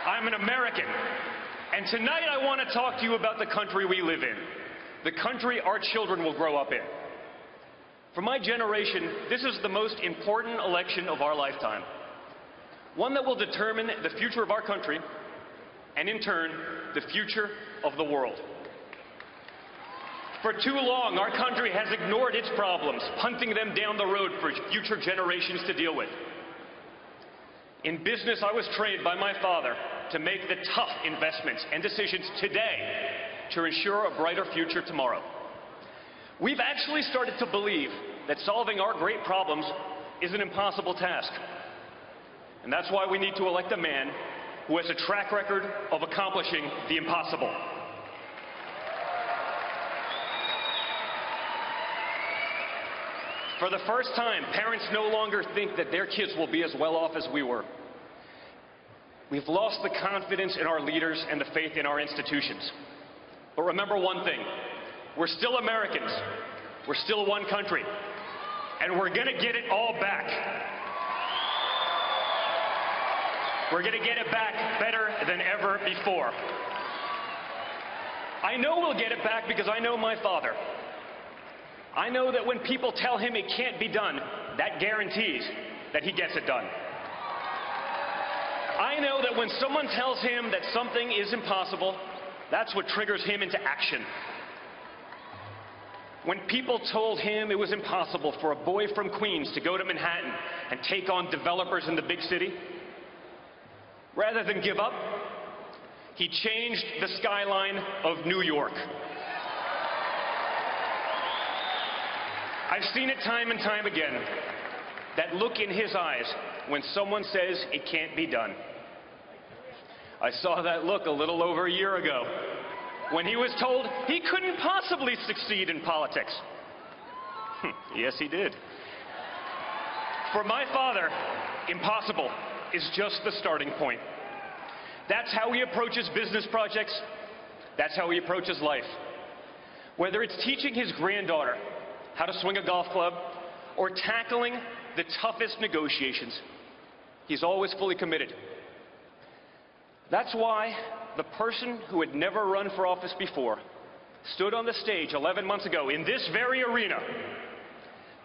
I'm an American. And tonight I want to talk to you about the country we live in, the country our children will grow up in. For my generation, this is the most important election of our lifetime, one that will determine the future of our country and, in turn, the future of the world. For too long, our country has ignored its problems, punting them down the road for future generations to deal with. In business, I was trained by my father to make the tough investments and decisions today to ensure a brighter future tomorrow. We've actually started to believe that solving our great problems is an impossible task. And that's why we need to elect a man who has a track record of accomplishing the impossible. For the first time, parents no longer think that their kids will be as well off as we were. We've lost the confidence in our leaders and the faith in our institutions. But remember one thing, we're still Americans. We're still one country. And we're going to get it all back. We're going to get it back better than ever before. I know we'll get it back because I know my father. I know that when people tell him it can't be done, that guarantees that he gets it done. I know that when someone tells him that something is impossible, that's what triggers him into action. When people told him it was impossible for a boy from Queens to go to Manhattan and take on developers in the big city, rather than give up, he changed the skyline of New York. I've seen it time and time again, that look in his eyes when someone says it can't be done. I saw that look a little over a year ago when he was told he couldn't possibly succeed in politics. Yes, he did. For my father, impossible is just the starting point. That's how he approaches business projects. That's how he approaches life. Whether it's teaching his granddaughter how to swing a golf club or tackling the toughest negotiations, he's always fully committed. That's why the person who had never run for office before stood on the stage 11 months ago in this very arena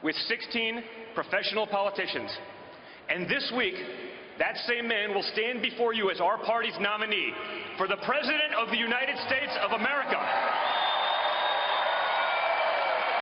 with 16 professional politicians. And this week, that same man will stand before you as our party's nominee for the President of the United States of America.